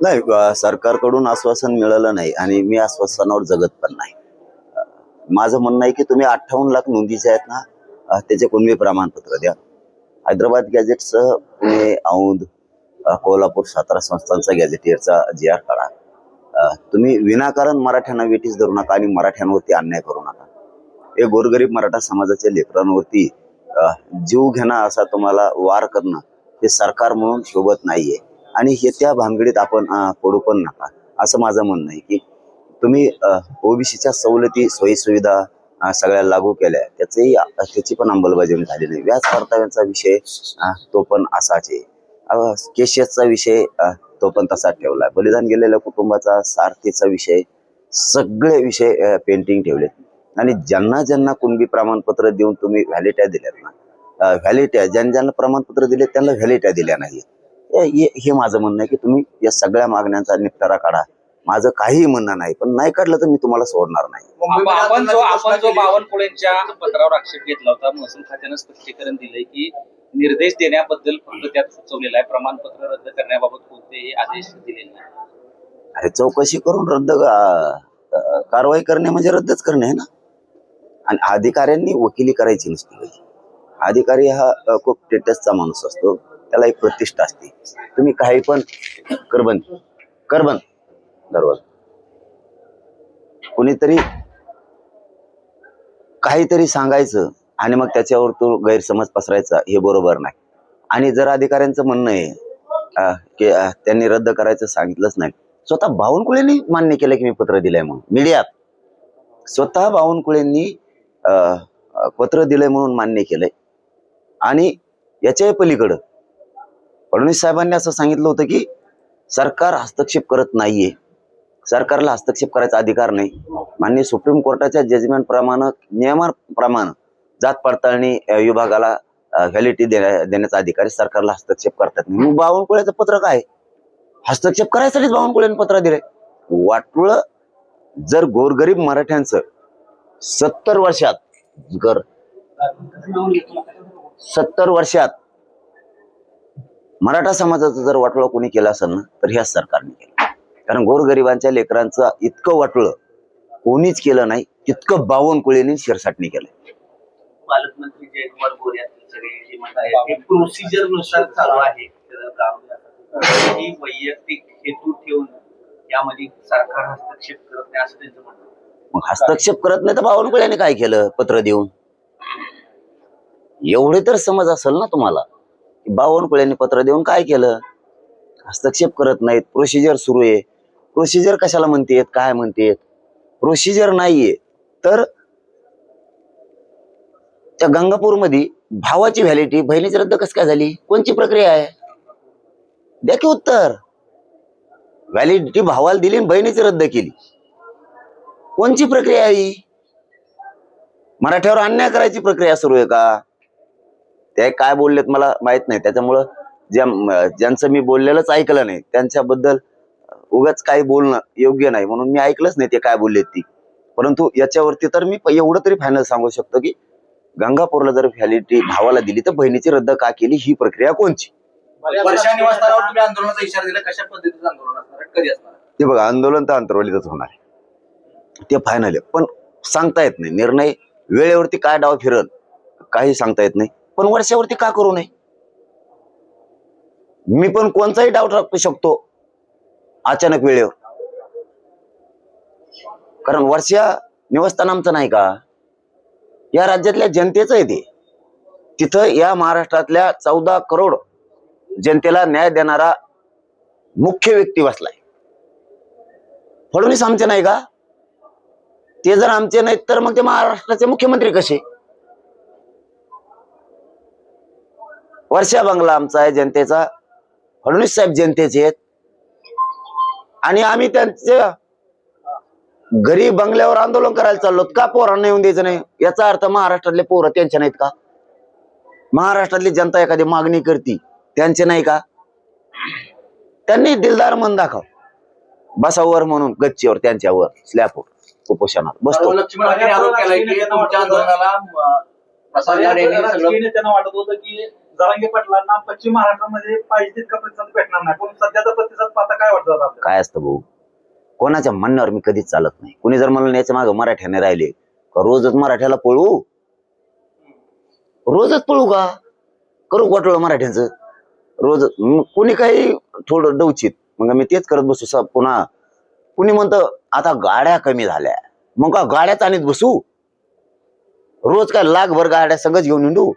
नाही, सरकारकडून आश्वासन मिळालं नाही आणि मी आश्वासनावर जगत पण नाही. माझं म्हणणं आहे की तुम्ही 58 लाख नोंदीचे आहेत ना, त्याचे कुणबी प्रमाणपत्र द्या. हैदराबाद गॅजेटसह पुणे, औंध, कोल्हापूर, सातारा संस्थांचा गॅझेटियरचा GR काढा. तुम्ही विनाकारण मराठ्यांना वेठीस धरू नका आणि मराठ्यांवरती अन्याय करू नका. हे गोरगरीब मराठा समाजाच्या लेकरांवरती जीव घेणं असा तुम्हाला वार करणं हे सरकार म्हणून शोभत नाहीये आणि हे त्या भानगडीत आपण पडू पण नका असं माझं म्हणणं आहे. की तुम्ही ओबीसीच्या सवलती सोयीसुविधा सगळ्या लागू केल्या, त्याची पण अंमलबजावणी झाली नाही. व्याज परताव्यांचा विषय तो पण असाच आहे. केशसचा विषय तो पण तसाच ठेवला. बलिदान गेलेल्या कुटुंबाचा, सारथीचा विषय, सगळे विषय पेंटिंग ठेवलेत. आणि ज्यांना ज्यांना कुणबी प्रमाणपत्र देऊन तुम्ही व्हॅलिट्या दिल्यात ना, व्हॅलिट्या ज्यांना प्रमाणपत्र दिले त्यांना व्हॅलिट्या दिल्या नाही. हे माझं म्हणणं आहे की तुम्ही या सगळ्या मागण्यांचा निपटारा काढा. माझं काही म्हणणं नाही, पण नाही काढलं तर मी तुम्हाला सोडणार नाही. आपण जो बावनकुळेंच्या पत्रावर आक्षेप घेतला होता, महसूल खात्यानं स्पष्टीकरण दिलंय की निर्देश देण्याबद्दल फक्त त्यात सुचवलेला आहे, प्रमाणपत्र रद्द करण्याबाबत कोणतेही आदेश दिलेले नाही. अरे चौकशी करून कारवाई करणे म्हणजे रद्दच करणे आहे ना. आणि अधिकाऱ्यांनी वकिली करायची नसते. अधिकारी हा खूप टेटसचा माणूस असतो, त्याला एक प्रतिष्ठा असते. तुम्ही काही पण करबन दरवाजा कुणीतरी काहीतरी सांगायचं आणि मग त्याच्यावर तो गैरसमज पसरायचा, हे बरोबर नाही. आणि जर अधिकाऱ्यांचं म्हणणं आहे की त्यांनी रद्द करायचं सांगितलंच नाही, स्वतः बावनकुळेंनी मान्य केलं की मी पत्र दिलंय म्हणून. मीडियात स्वतः बावनकुळेंनी पत्र दिलंय म्हणून मान्य केलंय. आणि याच्याही पलीकडं फडणवीस साहेबांनी असं सांगितलं होतं की सरकार हस्तक्षेप करत नाहीये, सरकारला हस्तक्षेप करायचा अधिकार नाही. माननीय सुप्रीम कोर्टाच्या जजमेंट प्रमाणे, नियमाप्रमाणे जात पडताळणी विभागाला व्हॅलिडिटी देण्याचा अधिकारी सरकारला हस्तक्षेप करतात नाही. बावनकुळेचं पत्र काय, हस्तक्षेप करायसाठीच बावनकुळेंनी पत्र दिलंय. वाटुळ जर गोरगरीब मराठ्यांचं 70 वर्षात मराठा समाजाचं जर वाटोळं कोणी केलं असेल ना, तर ह्याच सरकारने केलं. कारण गोरगरिबांच्या लेकरांचं इतकं वाटोळं कोणीच केलं नाही, तितकं बावनकुळेंनी शिरसाटणी केलंय. पालकमंत्री जयकुमार गोरे सगळे प्रोसिजर नुसार चालू आहे, ही वैयक्तिक हेतू ठेवून यामध्ये सरकार हस्तक्षेप करत नाही असं त्यांचं म्हणणं. मग हस्तक्षेप करत नाही तर बावनकुळेंनी काय केलं पत्र देऊन? एवढे तर समज असेल ना तुम्हाला की बावनकुळेंनी पत्र देऊन काय केलं? हस्तक्षेप करत नाहीत. प्रोसिजर सुरू आहे. प्रोसिजर कशाला म्हणतेत, काय म्हणतेत? प्रोसिजर नाहीये तर त्या गंगापूरमध्ये भावाची व्हॅलिडिटी बहिणीची रद्द कस काय झाली? कोणची प्रक्रिया आहे? द्या की उत्तर. व्हॅलिडिटी भावाला दिली आणि बहिणीची रद्द केली, कोणची प्रक्रिया आहे? मराठ्यावर अन्याय करायची प्रक्रिया सुरू आहे का? ते काय बोललेत मला माहित नाही, त्याच्यामुळं ज्यांचं मी बोललेलंच ऐकलं नाही त्यांच्याबद्दल उगाच काही बोलणं योग्य नाही, म्हणून मी ऐकलंच नाही ते काय बोललेत ती. परंतु याच्यावरती तर मी एवढं तरी फायनल सांगू शकतो की गंगापूरला जर व्हॅलिडिटी भावाला दिली तर बहिणीची रद्द का केली, ही प्रक्रिया कोणची? वर्षा निवासस्थानावर तुम्ही आंदोलनाचा इशारा दिला, कशा पद्धतीचं आंदोलन असणार, कधी असणार? ते बघा, आंदोलन तर अंतरवलीतच होणार आहे, ते फायनल आहे. पण सांगता येत नाही, निर्णय वेळेवरती काय डाव फिरल काही सांगता येत नाही. पण वर्षावरती का करू नये? मी पण कोणताही डाव टाकू शकतो अचानक वेळेवर. कारण वर्षा निवासस्थान आमचं नाही का, या राज्यातल्या जनतेचं आहे ते. तिथं या महाराष्ट्रातल्या 14 करोड जनतेला न्याय देणारा मुख्य व्यक्ती बसलाय. फडणवीस आमचे नाही का? ते जर आमचे नाहीत तर मग ते महाराष्ट्राचे मुख्यमंत्री कसे? वर्षा बंगला आमचा आहे, जनतेचा. फडणवीस साहेब जनतेचे आहेत आणि आम्ही त्यांच्या घरी बंगल्यावर आंदोलन करायला चाललो का? पोरांना येऊन द्यायचं नाही याचा अर्थ महाराष्ट्रातले पोरं त्यांचे नाहीत का? महाराष्ट्रातली जनता एखादी मागणी करती त्यांचे नाही का? त्यांनी दिलदार मन दाखव, बसावर म्हणून गच्चीवर, त्यांच्यावर स्लॅबवर उपोषणात बसतो. लक्ष्मण आरोप केलाय की तुमच्या आंदोलनाला त्यांना वाटत होतं की जरांगे पाटलांना पश्चिम महाराष्ट्रामध्ये पाहिजे तितका प्रतिसाद भेटणार नाही, पण सध्याचा प्रतिसाद पाहता काय वाटतं दादा आपल्याला? काय असतं भाऊ, कोणाच्या म्हणण्यावर मी कधीच चालत नाही. कुणी जर म्हणलं याच्या मागं मराठ्याने राहिले का रोजच मराठ्याला पळू, रोजच पळू का, करू वाटलं मराठ्यांचं रोज. कुणी काही थोडं डवचित मग मी तेच करत बसू. पुन्हा कुणी म्हणतं आता गाड्या कमी झाल्या, मग का गाड्याच आणत बसू, रोज काय लाखभर गाड्या संगच घेऊन हिंडू.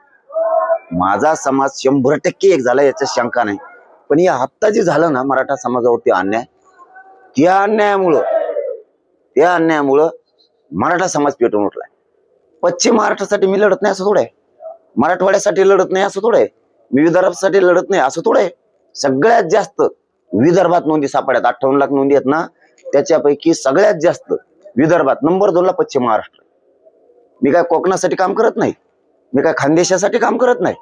माझा समाज 100% एक झाला याच्यात शंका नाही. पण या हप्ता जे झालं ना मराठा समाजावरती अन्याय, त्या अन्यायामुळं मराठा समाज पेटून उठलाय. पश्चिम महाराष्ट्रासाठी मी लढत नाही असं थोडं आहे, मराठवाड्यासाठी लढत नाही असं थोडं आहे, मी विदर्भासाठी लढत नाही असं थोडं आहे. सगळ्यात जास्त विदर्भात नोंदी सापड्यात 58 लाख नोंदी आहेत ना, त्याच्यापैकी सगळ्यात जास्त विदर्भात नंबर 2 ला पश्चिम महाराष्ट्र. मी काय कोकणासाठी काम करत नाही, मी काय खानदेशासाठी काम करत नाही,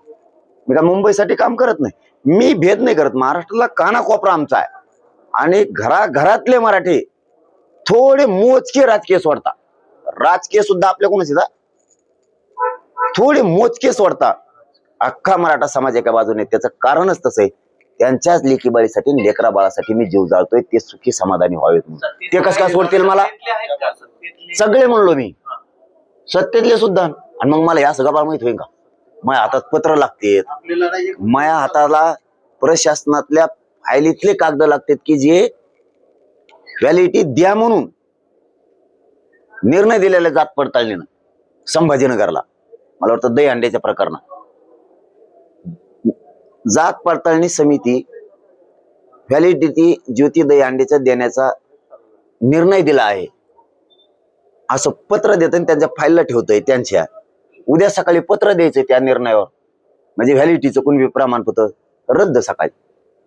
मी काय मुंबईसाठी काम करत नाही. मी भेद नाही करत. महाराष्ट्राला कानाकोपरा आमचा आहे. आणि घरातले मराठी थोडे मोजके राजकीय सोडता, राजकीय सुद्धा आपल्या कोणाची थोडे मोजके सोडता, अख्खा मराठा समाज एका बाजूने. त्याचं कारणच तसं आहे, त्यांच्याच लेकी बाळीसाठी लेकरा बाळासाठी मी जीव जाळतोय, ते सुखी समाधानी व्हावेत. ते कसं काय सोडतील मला? सगळे म्हणलो मी, सत्तेतले सुद्धा. आणि मग मला या सगळं बाळ माहित होईल का? माझ्या हातात पत्र लागते, माझ्या हाताला प्रशासनातल्या फायलीतले कागद लागतात की जे व्हॅलिडिटी द्या म्हणून निर्णय दिलेला जात पडताळणीनं संभाजीनगरला. मला वाटतं दहीहंड्याच्या प्रकरणात जात पडताळणी समिती व्हॅलिडिटी ज्योती दहीहंडेच्या देण्याचा निर्णय दिला आहे असं पत्र देत त्यांच्या फाईलला ठेवतोय. त्यांच्या उद्या सकाळी पत्र द्यायचं त्या निर्णयावर, म्हणजे व्हॅलिडिटीचं कुणबी प्रमाणपत्र रद्द. सकाळी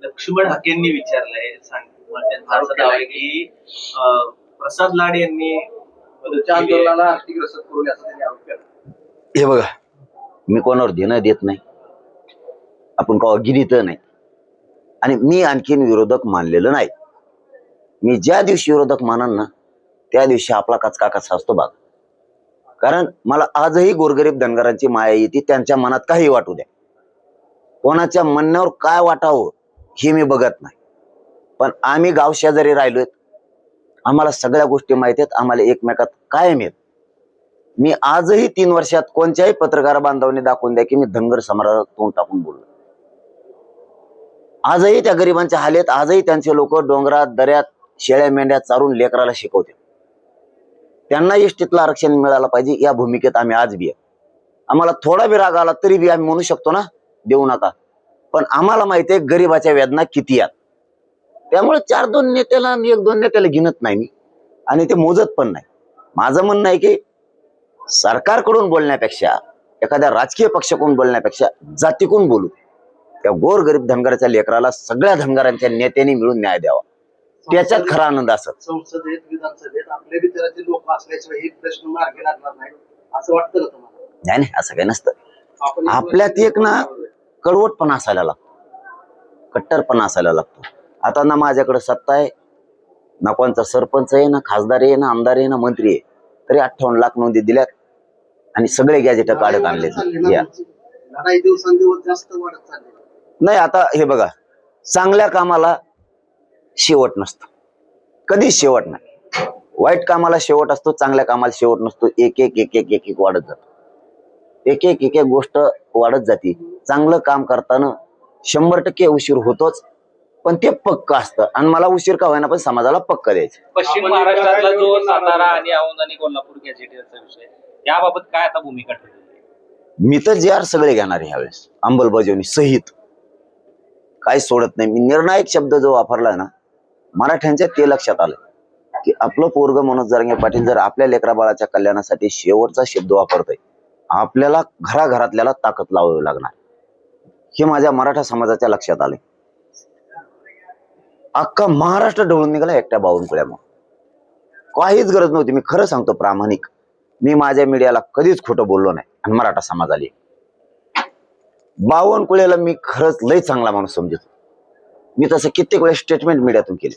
लक्ष्मण हाकेंनी विचारलंय, त्यांचा असा दावा आहे की प्रसाद लाड यांनी आंदोलनाला आर्थिक रसद पुरवली असं त्यांनी आरोप केला. हे बघा, मी कोणावर देणं देत नाही, आपण कवा गिरीत नाही, आणि मी आणखीन विरोधक मानलेलं नाही. मी ज्या दिवशी विरोधक मानन ना त्या दिवशी आपला कचका कसा असतो बघ. कारण मला आजही गोरगरीब धनगरांची माया येते, त्यांच्या मनात काही वाटू द्या, कोणाच्या म्हणण्यावर काय वाटावं हे मी बघत नाही. पण आम्ही गाव शेजारी राहिलोय, आम्हाला सगळ्या गोष्टी माहित आहेत, आम्हाला एकमेकात कायम आहेत. मी आजही 3 वर्षात कोणत्याही पत्रकार बांधवांनी दाखवून द्या की मी धनगर समाजाला तोंड टाकून बोललो. आजही त्या गरिबांच्या हालेत, आजही त्यांचे लोक डोंगरात दऱ्यात शेळ्या मेंढ्या चारून लेकराला शिकवते. त्यांना इष्टीतलं आरक्षण मिळालं पाहिजे या भूमिकेत आम्ही आज बी आहे. आम्हाला थोडा बी राग आला तरी बी आम्ही म्हणू शकतो ना देऊ नका, पण आम्हाला माहिती आहे गरिबाच्या वेदना किती आहेत. त्यामुळे 4-2 नेत्याला 1-2 नेत्याला गिनत नाही मी, आणि ते मोजत पण नाही. माझं म्हणणं आहे की सरकारकडून बोलण्यापेक्षा, एखाद्या राजकीय पक्षाकडून बोलण्यापेक्षा जातीकडून बोलू. त्या गोरगरीब धनगराच्या लेकराला सगळ्या धनगरांच्या नेत्यांनी मिळून न्याय द्यावा, त्याच्यात खरा आनंद असत. संसदेत विधानसभेत आपल्या विचाराचे लोक असल्याशिवाय हे प्रश्न मार्गी लागणार नाही असं वाटतं का तुम्हाला? नाही नाही, असं काही नसतं. आपल्यात एक ना कडवटपणा असायला लागतो, कट्टरपणा असायला लागतो. आता ना माझ्याकडे सत्ता आहे, ना कोणचा सरपंच आहे, ना खासदार आहे, ना आमदार आहे, ना मंत्री आहे, तरी 58 लाख नोंदी दिल्यात आणि सगळे गॅजेट काढत आणले. लढाई दिवसांदिवस जास्त वाढत चालली. नाही, आता हे बघा, चांगल्या कामाला शेवट नसतो, कधीच शेवट नाही. वाईट कामाला शेवट असतो, चांगल्या कामाला शेवट नसतो. एक एक एक एक एक एक वाढत जातो, एक एक एक एक गोष्ट वाढत जाते. चांगलं काम करताना 100% उशीर होतोच, पण ते पक्क असतं. आणि मला उशीर का होईना पण समाजाला पक्क द्यायचं. पश्चिम महाराष्ट्रातला जो सातारा आणि औंध आणि कोल्हापूर गॅजेटियरचा विषय, याबाबत काय आता भूमिका ठरली? मी तर जे आर सगळे घेणार आहे ह्यावेळेस, अंमलबजावणी सहित, काही सोडत नाही. मी निर्णायक शब्द जो वापरला ना मराठ्यांच्या, ते लक्षात आलं की आपलं पोरग मनोज जरांगे पाटील जर आपल्या लेकरा बाळाच्या कल्याणासाठी शेवटचा शब्द वापरतोय, आपल्याला घराघरातल्याला ताकद लावावी लागणार, हे माझ्या मराठा समाजाच्या लक्षात आले. अख्खा महाराष्ट्र ढवळून निघाला एकट्या बावनकुळ्यामुळे. काहीच गरज नव्हती. मी खरं सांगतो प्रामाणिक, मी माझ्या मीडियाला कधीच खोटं बोललो नाही. आणि मराठा समाजाला बावनकुळेला मी खरंच लय चांगला माणूस समजतो. मी तसं कित्येक वेळेस स्टेटमेंट मीडियातून केले.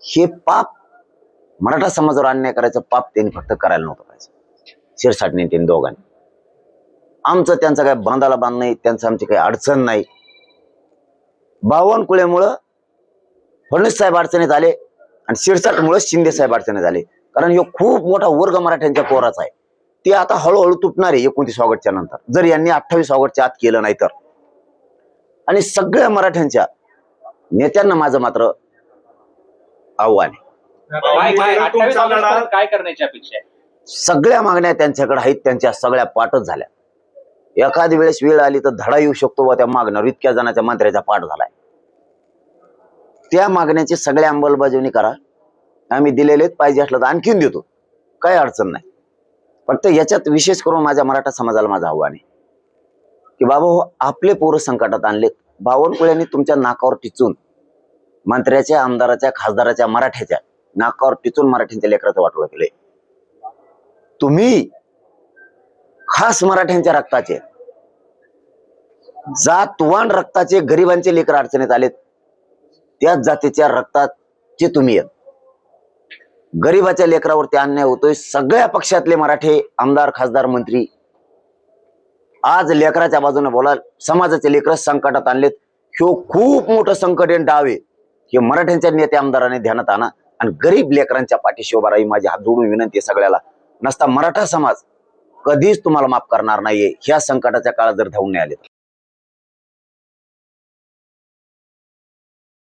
हे पाप मराठा समाजावर अन्याय करायचं पाप त्यांनी फक्त करायला नव्हतं पाहिजे. शिरसाटने त्यांनी दोघांनी. आमचं त्यांचं काय बांधाला बांध नाही, त्यांचं आमची काही अडचण नाही. बावनकुळेमुळं फडणवीस साहेब अडचणीत आले आणि शिरसाटमुळे शिंदे साहेब अडचणीत आले. कारण ह्यो खूप मोठा वर्ग मराठ्यांच्या पोराचा आहे. ते आता हळूहळू तुटणार आहे 29 ऑगस्टच्या नंतर, जर यांनी 28 ऑगस्टच्या आत केलं नाही तर. आणि सगळ्या मराठ्यांच्या नेत्यांना माझं मात्र आव्हान आहे. काय 28 ऑगस्टपर्यंत काय करण्याची अपेक्षा आहे? सगळ्या मागण्या त्यांच्याकडे आहेत, त्यांच्या सगळ्या पाठच झाल्या. एखादी वेळेस वेळ आली तर धडा येऊ शकतो व त्या मागण्यावर. इतक्या जणांच्या मंत्र्याचा पाठ झालाय. त्या मागण्याची सगळ्या अंमलबजावणी करा. आम्ही दिलेले पाहिजे असलं तर आणखीन देतो, काही अडचण नाही. फक्त याच्यात विशेष करून माझ्या मराठा समाजाला माझं आव्हान आहे की बाबा हो, आपले पोरं संकटात आणलेत. बावनकुळ्यांनी तुमच्या नाकावर टिचून, मंत्र्याच्या, आमदाराच्या, खासदाराच्या, मराठ्याच्या नाकावर टिचून मराठ्यांच्या लेकराचं वाटोळं केलंय. तुम्ही खास मराठ्यांच्या रक्ताचे, जातवान रक्ताचे गरिबांचे लेकर अडचणीत आलेत. त्याच जातीच्या रक्ताचे तुम्ही आहेत. गरिबाच्या लेकरावरती अन्याय होतोय. सगळ्या पक्षातले मराठे आमदार, खासदार, मंत्री आज लेकराच्या बाजूने बोला. समाजाचे लेकर संकटात आणलेत. ह्यो खूप मोठं संकट आहे. डावे हे मराठ्यांच्या नेते आमदारांनी ध्यानात आणा आणि गरीब लेकरांच्या पाठीशी उभा राही. माझी हात जोडून विनंती आहे सगळ्याला. नसता मराठा समाज कधीच तुम्हाला माफ करणार नाहीये. ह्या संकटाच्या काळात जर धावून नाही आले.